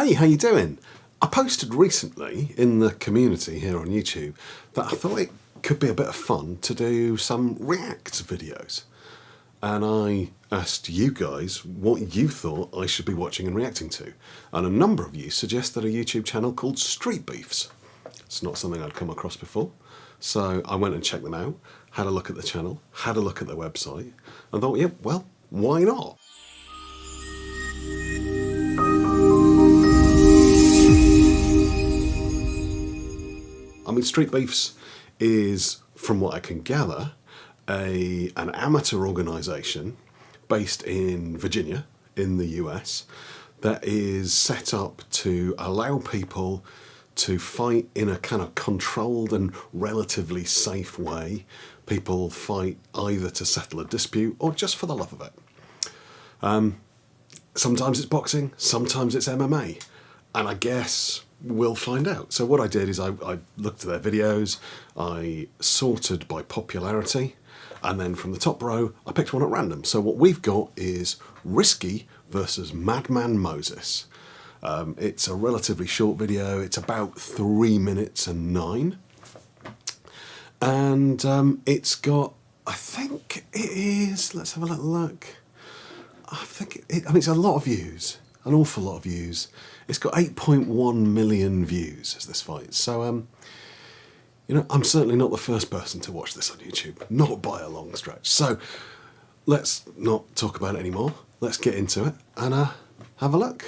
Hey, how you doing? I posted recently in the community here on YouTube that I thought it could be a bit of fun to do some React videos. And I asked you guys what you thought I should be watching and reacting to. And a number of you suggested a YouTube channel called Streetbeefs. It's not something I'd come across before. So I went and checked them out, had a look at the channel, had a look at their website, and thought, yeah, well, why not? I mean, Streetbeefs is, from what I can gather, an amateur organisation based in Virginia, in the US, that is set up to allow people to fight in a kind of controlled and relatively safe way. People fight either to settle a dispute or just for the love of it. Sometimes it's boxing, sometimes it's MMA, and I guess we'll find out. So what I did is I looked at their videos, I sorted by popularity, and then from the top row I picked one at random. So what we've got is Risky versus Madman Moses. It's a relatively short video, it's about 3 minutes and 9. And it's got, I think it is, let's have a little look. I mean, it's a lot of views, an awful lot of views. It's got 8.1 million views as this fight. So, you know, I'm certainly not the first person to watch this on YouTube, not by a long stretch. So let's not talk about it anymore. Let's get into it and have a look.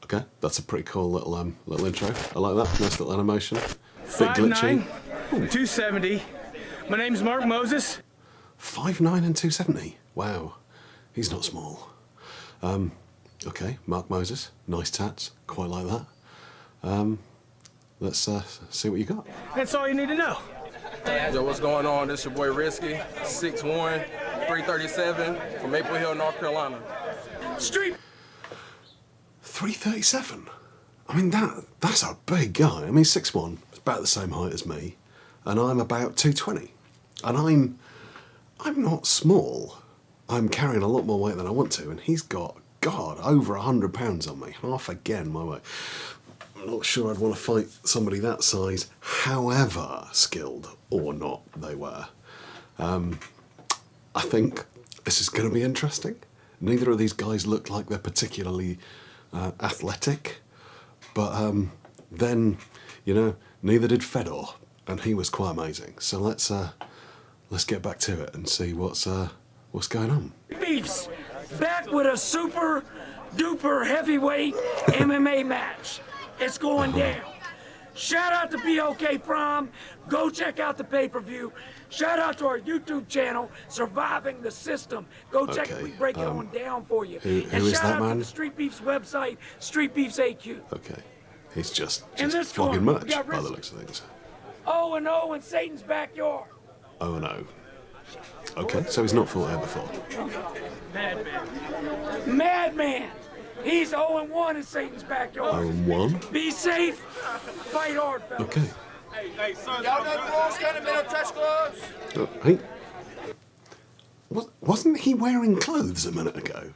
Okay, that's a pretty cool little intro. I like that. Nice little animation. Bit glitchy. 5'9", 270. My name's Mark Moses. 5'9" and 270. Wow, he's not small. Okay, Mark Moses. Nice tats. Quite like that. Let's see what you got. That's all you need to know. Yo, what's going on? This your boy Risky, 6'1", 337 from Maple Hill, North Carolina. Street. 337. I mean, that's a big guy. I mean, 6'1", about the same height as me, and I'm about 220. And I'm not small. I'm carrying a lot more weight than I want to, and he's got, God, over 100 pounds on me. Half again my weight. I'm not sure I'd want to fight somebody that size, however skilled or not they were. I think this is going to be interesting. Neither of these guys look like they're particularly athletic, but then, you know, neither did Fedor, and he was quite amazing. So let's get back to it and see what's going on. Beefs back with a super duper heavyweight MMA match. It's going down. Shout out to BOK Prom. Go check out the pay-per-view. Shout out to our YouTube channel, Surviving the System. Go check it. We break it on down for you. Who and is shout that out man? to the Street Beefs website, Street Beefs AQ. Okay, he's just this flogging corner, much we got by the Risky. looks of things. 0-0 in Satan's backyard. Oh no. Okay, so he's not fought here before. Madman. He's 0-1 in Satan's backyard. 0-1? Be safe. Fight hard, fellas. Okay. Hey, son, y'all know the rules, kind of middle touch gloves? Oh, hey. Wasn't he wearing clothes a minute ago?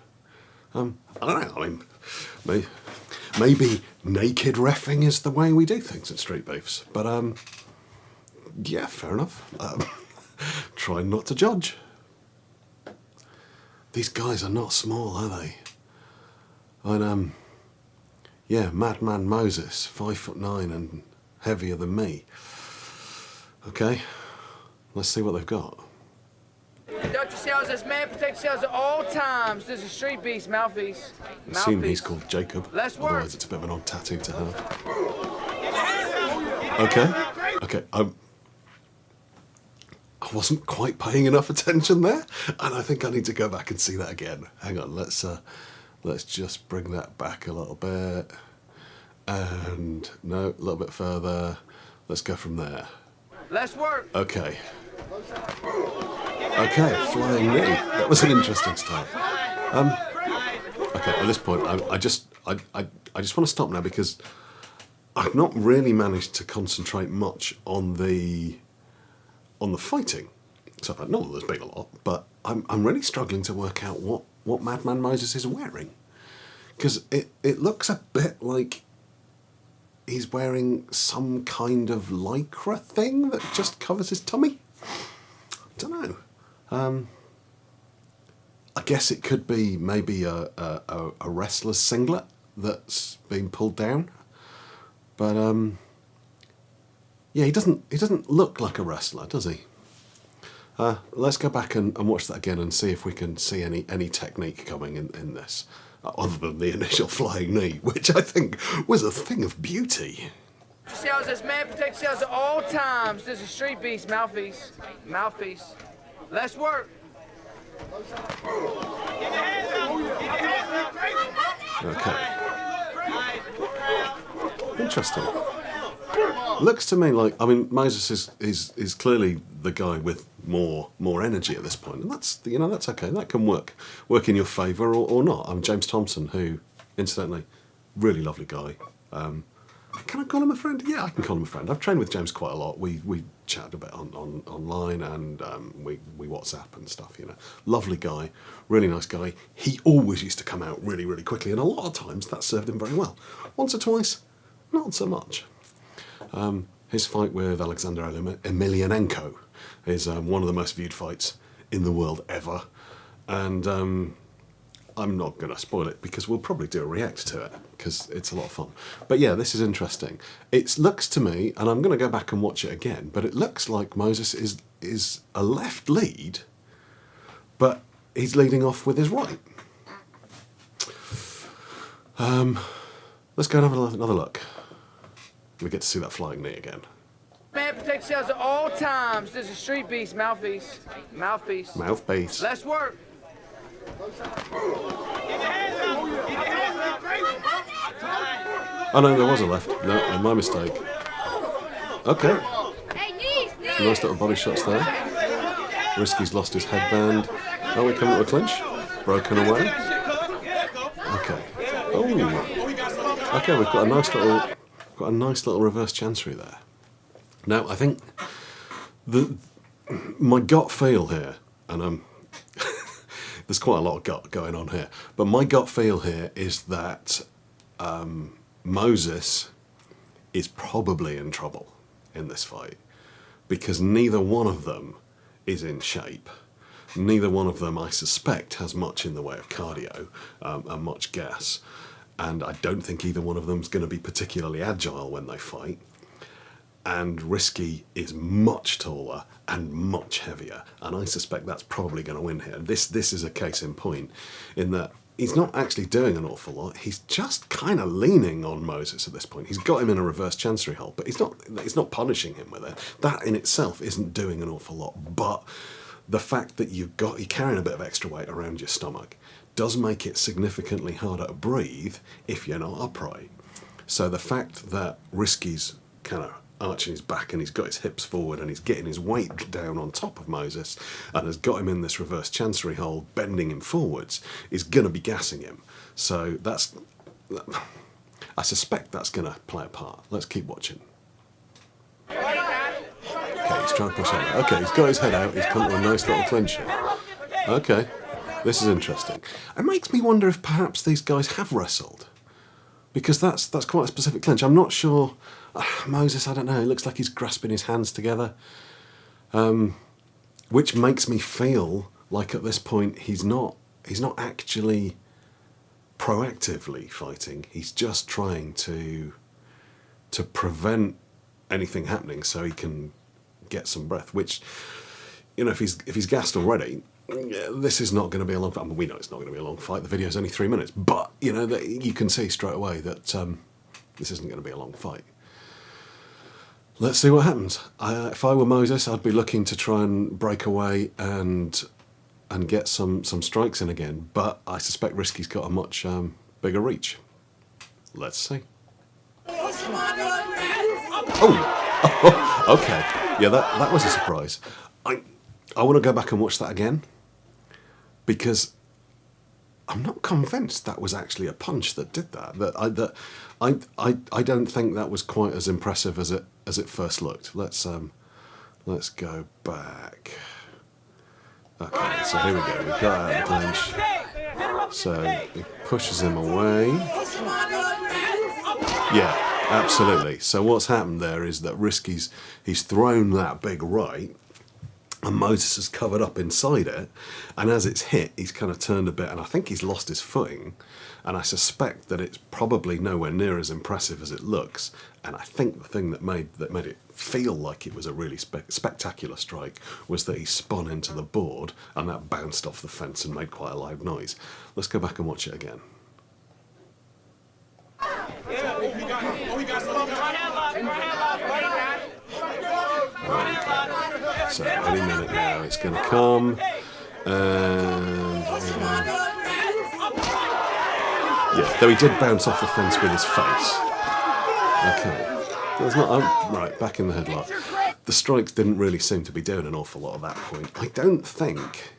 I don't know, I mean, maybe naked reffing is the way we do things at Street Beefs, but yeah, fair enough. Try not to judge. These guys are not small, are they? And yeah, Madman Moses, 5'9" and heavier than me. Okay, let's see what they've got. Conduct yourselves as men, protect yourselves at all times. This is Street Beef's mouthpiece. I assume he's called Jacob. Let's work. Otherwise it's a bit of an odd tattoo to have. Okay, I wasn't quite paying enough attention there, and I think I need to go back and see that again. Hang on, let's just bring that back a little bit. And no, a little bit further. Let's go from there. Let's work. Okay. Okay, flying knee. That was an interesting start. Okay, at this point, I just want to stop now because I've not really managed to concentrate much on the fighting. So I know there's been a lot, but I'm really struggling to work out what Madman Moses is wearing. Because it looks a bit like he's wearing some kind of lycra thing that just covers his tummy. I don't know. I guess it could be maybe a wrestler's singlet that's been pulled down. But yeah, he doesn't look like a wrestler, does he? Let's go back and watch that again and see if we can see any technique coming in this, other than the initial flying knee, which I think was a thing of beauty. Yourselves as man, protect yourselves at all times. This is Streetbeef mouthpiece. Mouthpiece. Let's work. Okay. Interesting. Looks to me like, I mean, Moses is clearly the guy with more energy at this point, and that's okay. That can work in your favour or not. I'm James Thompson, who, incidentally, really lovely guy. Can I call him a friend? Yeah, I can call him a friend. I've trained with James quite a lot. We chatted a bit online and we WhatsApp and stuff. Lovely guy, really nice guy. He always used to come out really, really quickly, and a lot of times that served him very well. Once or twice, not so much. His fight with Alexander Emelianenko is one of the most viewed fights in the world ever, and I'm not going to spoil it because we'll probably do a react to it because it's a lot of fun. But yeah, this is interesting. It looks to me, and I'm going to go back and watch it again, but it looks like Moses is a left lead, but he's leading off with his right. Let's go and have another look. We get to see that flying knee again. Man, protect yourselves at all times. This is Streetbeef mouthpiece. Mouthpiece. Mouthpiece. Let's work. Oh no, there was a left. No, my mistake. Okay. Some nice little body shots there. Risky's lost his headband. Oh, we coming to a clinch. Broken away. Okay. Oh. Okay, we've got a nice little reverse chancery there. Now, I think my gut feel here, and there's quite a lot of gut going on here, but my gut feel here is that Moses is probably in trouble in this fight because neither one of them is in shape. Neither one of them, I suspect, has much in the way of cardio and much gas. And I don't think either one of them is going to be particularly agile when they fight. And Risky is much taller and much heavier, and I suspect that's probably going to win here. This is a case in point, in that he's not actually doing an awful lot. He's just kind of leaning on Moses at this point. He's got him in a reverse chancery hold, but he's not punishing him with it. That in itself isn't doing an awful lot. But the fact that you're carrying a bit of extra weight around your stomach does make it significantly harder to breathe if you're not upright. So the fact that Risky's kind of arching his back and he's got his hips forward and he's getting his weight down on top of Moses and has got him in this reverse chancery hold, bending him forwards, is going to be gassing him. So I suspect that's going to play a part. Let's keep watching. Okay, he's trying to push out. Okay, he's got his head out. He's come to a nice little clinch here. Okay, this is interesting. It makes me wonder if perhaps these guys have wrestled, because that's quite a specific clinch. I'm not sure. Moses, I don't know. It looks like he's grasping his hands together, which makes me feel like at this point he's not actually proactively fighting. He's just trying to prevent anything happening so he can get some breath. Which, if he's gassed already, this is not going to be a long fight. I mean, we know it's not going to be a long fight. The video's only 3 minutes, but you can see straight away that this isn't going to be a long fight. Let's see what happens. If I were Moses, I'd be looking to try and break away and get some strikes in again. But I suspect Risky's got a much bigger reach. Let's see. Oh, okay. Yeah, that was a surprise. I want to go back and watch that again, because I'm not convinced that was actually a punch that did that. I don't think that was quite as impressive as it first looked. Let's go back. Okay, so here we go. We've got out of the clinch. So he pushes him away. Yeah, absolutely. So what's happened there is that he's thrown that big right, and Moses has covered up inside it, and as it's hit, he's kind of turned a bit, and I think he's lost his footing, and I suspect that it's probably nowhere near as impressive as it looks, and I think the thing that made it feel like it was a really spectacular strike was that he spun into the board, and that bounced off the fence and made quite a loud noise. Let's go back and watch it again. So any minute now it's going to come, and yeah, though he did bounce off the fence with his face. Okay, there's not right back in the headlock. The strikes didn't really seem to be doing an awful lot at that point. I don't think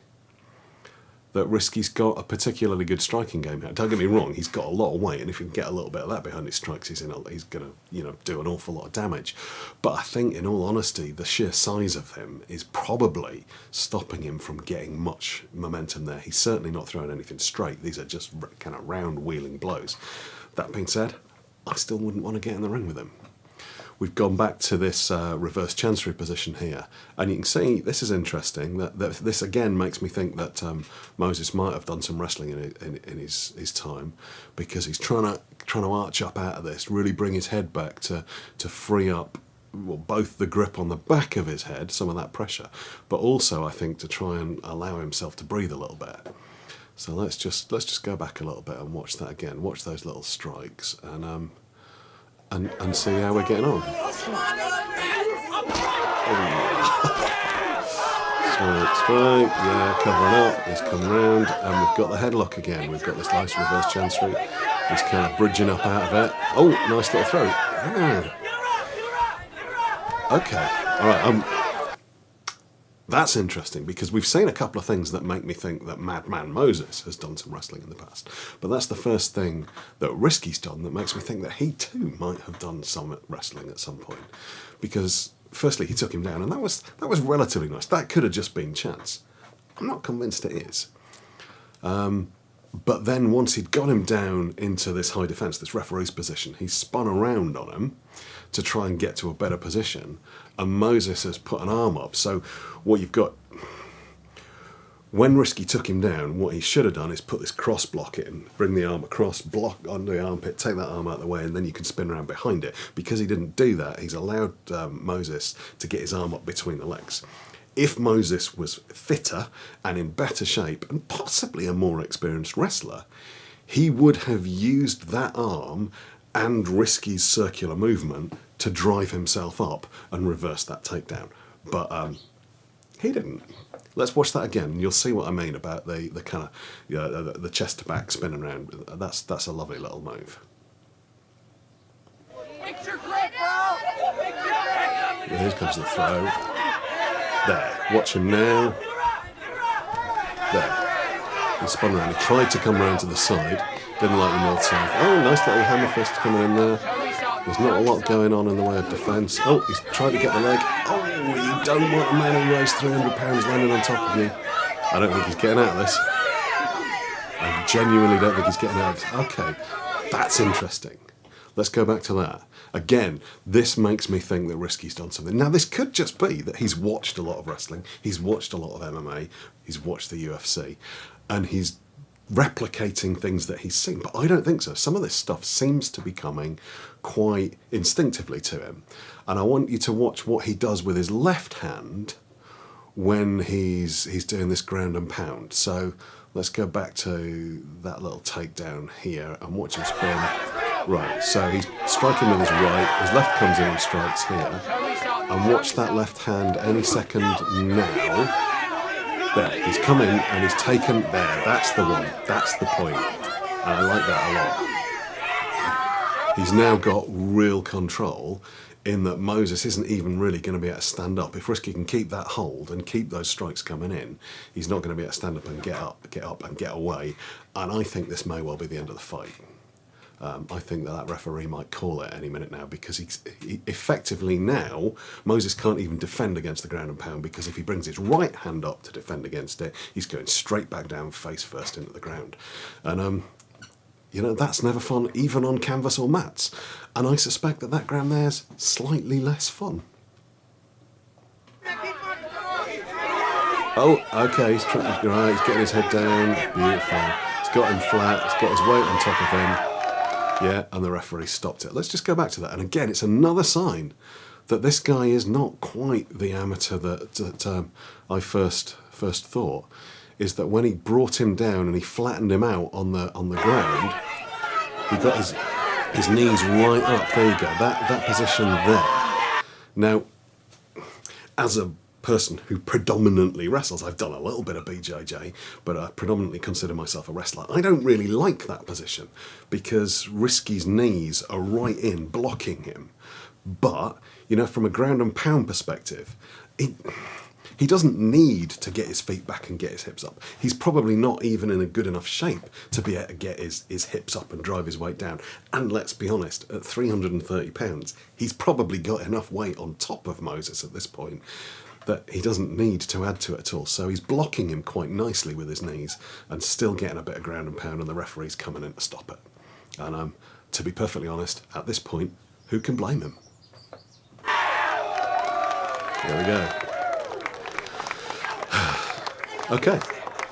that Risky's got a particularly good striking game here. Don't get me wrong, he's got a lot of weight, and if you can get a little bit of that behind his strikes, he's going to do an awful lot of damage. But I think, in all honesty, the sheer size of him is probably stopping him from getting much momentum there. He's certainly not throwing anything straight. These are just kind of round wheeling blows. That being said, I still wouldn't want to get in the ring with him. We've gone back to this reverse chancery position here, and you can see this is interesting. That this again makes me think that Moses might have done some wrestling in his time, because he's trying to arch up out of this, really bring his head back to free up both the grip on the back of his head, some of that pressure, but also I think to try and allow himself to breathe a little bit. So let's just go back a little bit and watch that again. Watch those little strikes and see how we're getting on. Strike, yeah, covering up, he's come round, and we've got the headlock again. We've got this nice reverse chancery. He's kind of bridging up out of it. Oh, nice little throw. Ah. Okay, all right, that's interesting, because we've seen a couple of things that make me think that Madman Moses has done some wrestling in the past. But that's the first thing that Risky's done that makes me think that he too might have done some wrestling at some point. Because firstly, he took him down, and that was relatively nice. That could have just been chance. I'm not convinced it is. But then once he'd got him down into this high defence, this referee's position, he spun around on him to try and get to a better position, and Moses has put an arm up. So what you've got, when Risky took him down, what he should have done is put this cross block in, bring the arm across, block under the armpit, take that arm out of the way, and then you can spin around behind it. Because he didn't do that, he's allowed Moses to get his arm up between the legs. If Moses was fitter and in better shape, and possibly a more experienced wrestler, he would have used that arm and Risky's circular movement to drive himself up and reverse that takedown. But he didn't. Let's watch that again, and you'll see what I mean about the kind of the chest to back spinning around. That's a lovely little move. And here comes the throw. There, watch him now. There. He spun around. He tried to come around to the side. Didn't like the north-south. Oh, nice little hammer fist coming in there. There's not a lot going on in the way of defence. Oh, he's tried to get the leg. Oh, you don't want a man who weighs 300 pounds landing on top of you. I don't think he's getting out of this. I genuinely don't think he's getting out of this. Okay, that's interesting. Let's go back to that. Again, this makes me think that Risky's done something. Now, this could just be that he's watched a lot of wrestling, he's watched a lot of MMA, he's watched the UFC, and he's replicating things that he's seen. But I don't think so. Some of this stuff seems to be coming quite instinctively to him. And I want you to watch what he does with his left hand when he's doing this ground and pound. So let's go back to that little takedown here and watch him spin. Right, so he's striking with his right, his left comes in and strikes here, and watch that left hand any second now. There, he's come in and he's taken, there, that's the one, that's the point, and I like that He's now got real control in that Moses isn't even really going to be able to stand up. If Risky can keep that hold and keep those strikes coming in, he's not going to be able to stand up and get up and get away. And I think this may well be the end of the fight. I think that referee might call it any minute now, because he effectively now, Moses can't even defend against the ground and pound, because if he brings his right hand up to defend against it, he's going straight back down face first into the ground. And you know, that's never fun, even on canvas or mats. And I suspect that ground there's slightly less fun. Oh, okay, he's right, he's getting his head down. Beautiful. He's got him flat, he's got his weight on top of him. Yeah, and the referee stopped it. Let's just go back to that. And again, it's another sign that this guy is not quite the amateur that I first thought. Is that when he brought him down and he flattened him out on the ground, he got his knees right up. There you go, that position there. Now, as a person who predominantly wrestles, I've done a little bit of BJJ, but I predominantly consider myself a wrestler. I don't really like that position, because Risky's knees are right in blocking him. But, you know, from a ground and pound perspective, he doesn't need to get his feet back and get his hips up. He's probably not even in a good enough shape to be able to get his hips up and drive his weight down. And let's be honest, at 330 pounds, he's probably got enough weight on top of Moses at this point that he doesn't need to add to it at all. So he's blocking him quite nicely with his knees and still getting a bit of ground and pound, and the referee's coming in to stop it. And to be perfectly honest, at this point, who can blame him? There we go. Okay,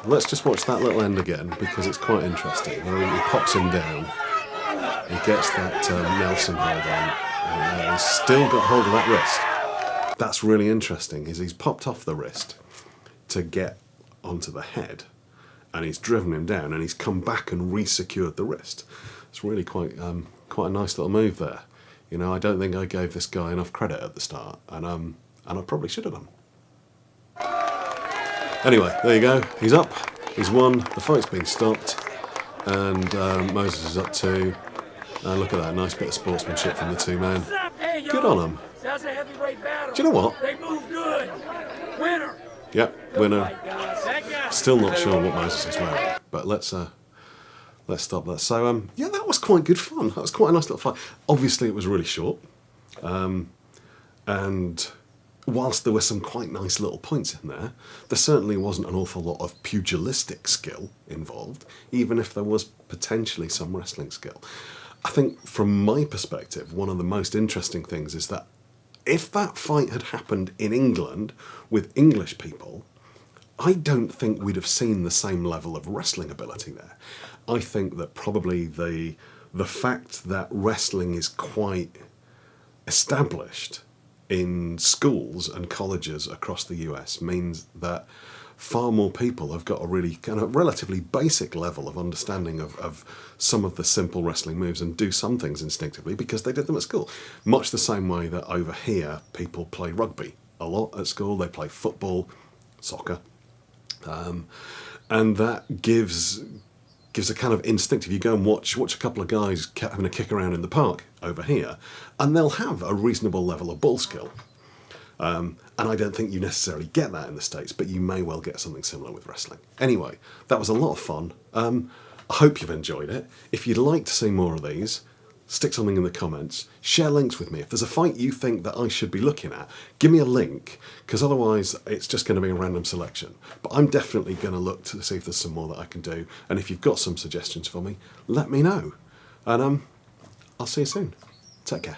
let's just watch that little end again, because it's quite interesting. He pops him down, he gets that Nelson hold on, and he's still got hold of that wrist. That's really interesting, is he's popped off the wrist to get onto the head, and he's driven him down, and he's come back and re-secured the wrist. It's really quite a nice little move there. You know, I don't think I gave this guy enough credit at the start, and I probably should have done. Anyway, there you go. He's up. He's won. The fight's been stopped, and Moses is up too. Look at that, nice bit of sportsmanship from the two men. Hey, Good on them. That's a heavyweight battle. Do you know what? They move good. Winner. Yep, winner. Still not sure what Moses is wearing, but let's stop that. So yeah, that was quite good fun. That was quite a nice little fight. Obviously, it was really short, and whilst there were some quite nice little points in there, there certainly wasn't an awful lot of pugilistic skill involved, even if there was potentially some wrestling skill. I think from my perspective, one of the most interesting things is that if that fight had happened in England with English people, I don't think we'd have seen the same level of wrestling ability there. I think that probably the fact that wrestling is quite established in schools and colleges across the US means that far more people have got a really kind of relatively basic level of understanding of some of the simple wrestling moves and do some things instinctively because they did them at school. Much the same way that over here people play rugby a lot at school, they play football, soccer, and that gives a kind of instinctive. You go and watch a couple of guys having a kick around in the park over here, and they'll have a reasonable level of ball skill. And I don't think you necessarily get that in the States, but you may well get something similar with wrestling. Anyway, that was a lot of fun. I hope you've enjoyed it. If you'd like to see more of these, stick something in the comments. Share links with me. If there's a fight you think that I should be looking at, give me a link, because otherwise it's just going to be a random selection. But I'm definitely going to look to see if there's some more that I can do. And if you've got some suggestions for me, let me know. And I'll see you soon. Take care.